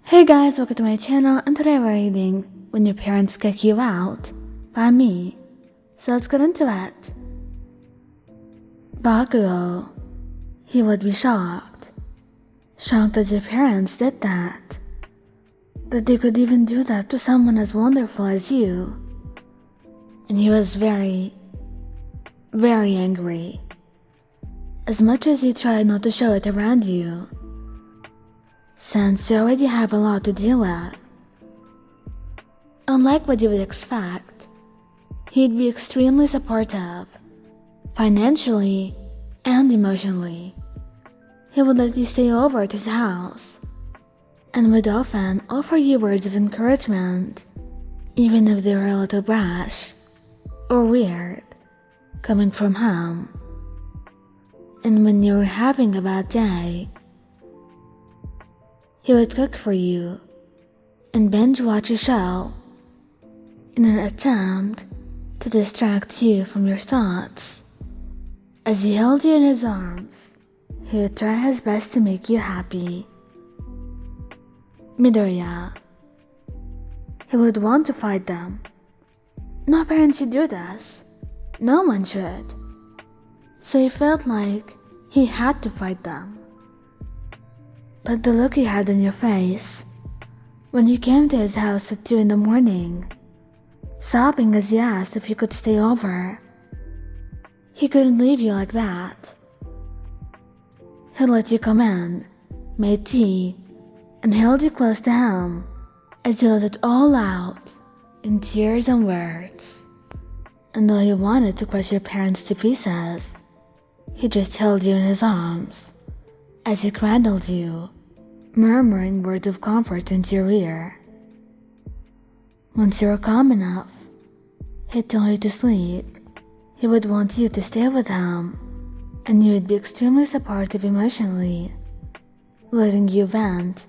Hey guys, welcome to my channel, and today we're reading When Your Parents Kick You Out by me. So let's get into it. Bakugo. He would be shocked. Shocked that your parents did that. That they could even do that to someone as wonderful as you. And he was very, very angry. As much as he tried not to show it around you, since you already have a lot to deal with. Unlike what you would expect, he'd be extremely supportive, financially and emotionally. He would let you stay over at his house, and would often offer you words of encouragement, even if they were a little brash or weird, coming from him. And when you were having a bad day, he would cook for you and binge watch a show in an attempt to distract you from your thoughts. As he held you in his arms, he would try his best to make you happy. Midoriya. He would want to fight them. No parent should do this. No one should. So he felt like he had to fight them. But the look he had on your face when you came to his house at 2 in the morning, sobbing as he asked if you could stay over. He couldn't leave you like that. He let you come in, made tea, and held you close to him as you let it all out in tears and words. And though he wanted to crush your parents to pieces, he just held you in his arms as he cradled you, murmuring words of comfort into your ear. Once you were calm enough, he'd tell you to sleep. He would want you to stay with him, and you would be extremely supportive emotionally, letting you vent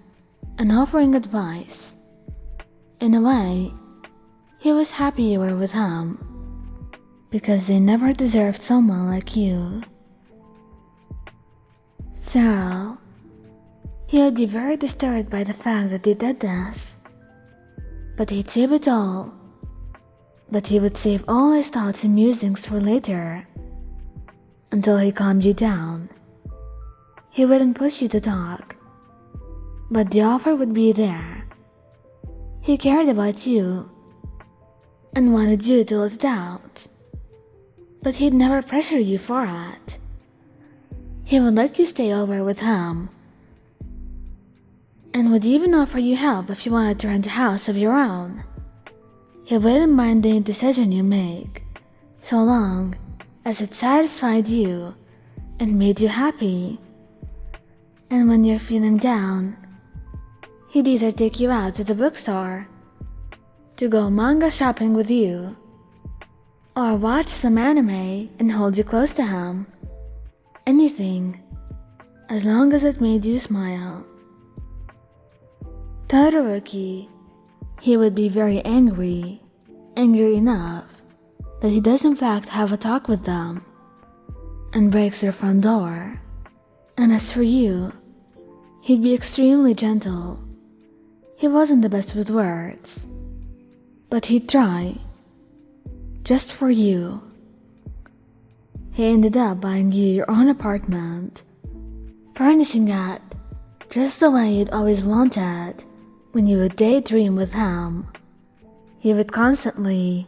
and offering advice. In a way, he was happy you were with him, because they never deserved someone like you. Sero. He would be very disturbed by the fact that you did this, but he'd save it all. But he would save all his thoughts and musings for later, until he calmed you down. He wouldn't push you to talk, but the offer would be there. He cared about you, and wanted you to let it out, but he'd never pressure you for it. He would let you stay over with him, and would even offer you help if you wanted to rent a house of your own. He wouldn't mind any decision you make, so long as it satisfied you and made you happy. And when you're feeling down, he'd either take you out to the bookstore, to go manga shopping with you, or watch some anime and hold you close to him. Anything, as long as it made you smile. Todoroki. He would be very angry enough that he does in fact have a talk with them, and breaks their front door. And as for you, he'd be extremely gentle. He wasn't the best with words, but he'd try, just for you. He ended up buying you your own apartment, furnishing it just the way you'd always wanted when you would daydream with him. He would constantly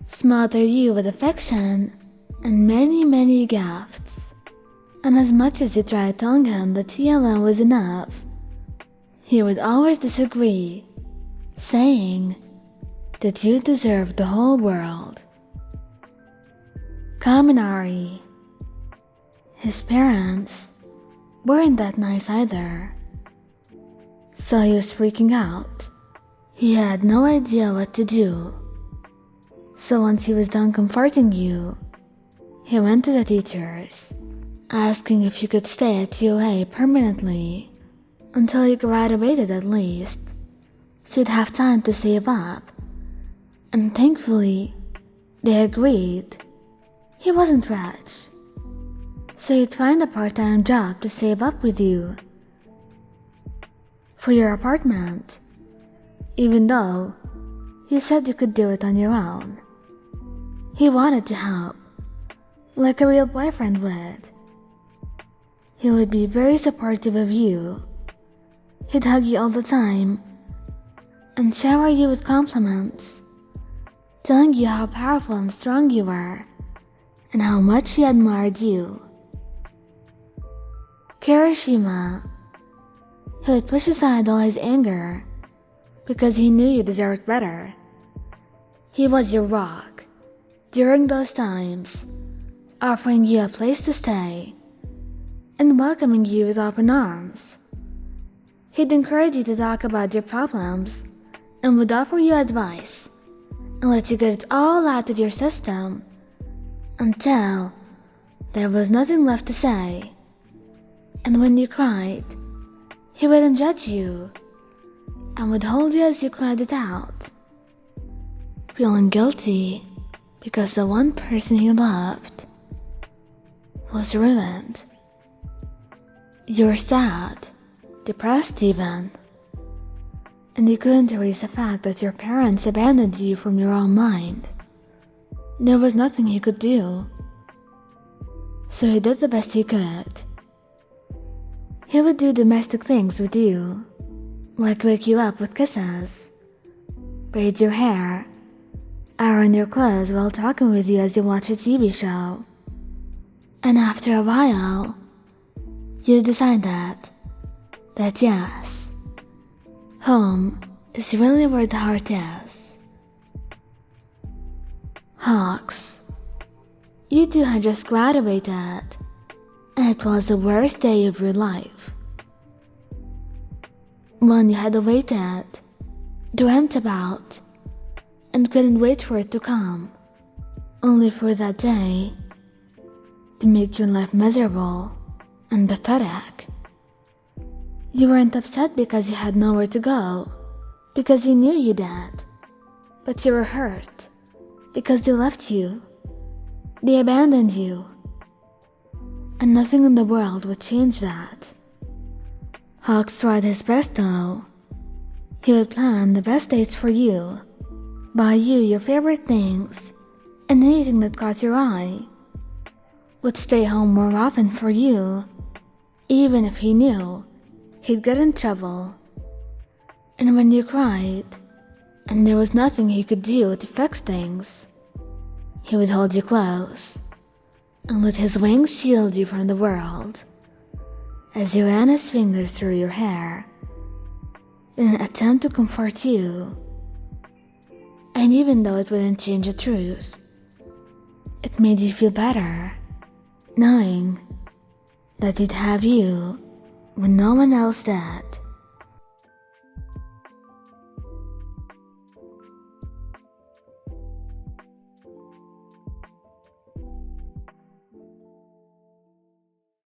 smother you with affection and many gifts. And as much as you tried telling him that he alone was enough, he would always disagree, saying that you deserved the whole world. Kaminari. His parents weren't that nice either, so he was freaking out. He had no idea what to do. So once he was done comforting you, he went to the teachers, asking if you could stay at UA permanently until you graduated at least, so you'd have time to save up. And thankfully, they agreed. He wasn't rich, so he'd find a part-time job to save up with you. for your apartment, even though you said you could do it on your own. He wanted to help, like a real boyfriend would. He would be very supportive of you. He'd hug you all the time and shower you with compliments, telling you how powerful and strong you were and how much he admired you. Kirishima, he would push aside all his anger because he knew you deserved better. He was your rock during those times, offering you a place to stay and welcoming you with open arms. He'd encourage you to talk about your problems and would offer you advice and let you get it all out of your system until there was nothing left to say. And when you cried, he wouldn't judge you and would hold you as you cried it out, feeling guilty because the one person he loved was ruined. You were sad, depressed even, and you couldn't erase the fact that your parents abandoned you from your own mind. There was nothing he could do, so he did the best he could. He would do domestic things with you, like wake you up with kisses, braid your hair, iron your clothes while talking with you as you watch a TV show. And after a while, you decide that yes, home is really where the heart is. Hawks, you two had just graduated, and it was the worst day of your life. One you had awaited, dreamt about, and couldn't wait for it to come, only for that day to make your life miserable and pathetic. You weren't upset because you had nowhere to go, because you knew you did, but you were hurt because they left you, they abandoned you, and nothing in the world would change that. Hawks tried his best though. He would plan the best dates for you, buy you your favorite things, and anything that caught your eye, would stay home more often for you, even if he knew he'd get in trouble. And when you cried, and there was nothing he could do to fix things, he would hold you close and let his wings shield you from the world as he ran his fingers through your hair in an attempt to comfort you. And even though it wouldn't change the truth, it made you feel better, knowing that he'd have you when no one else did.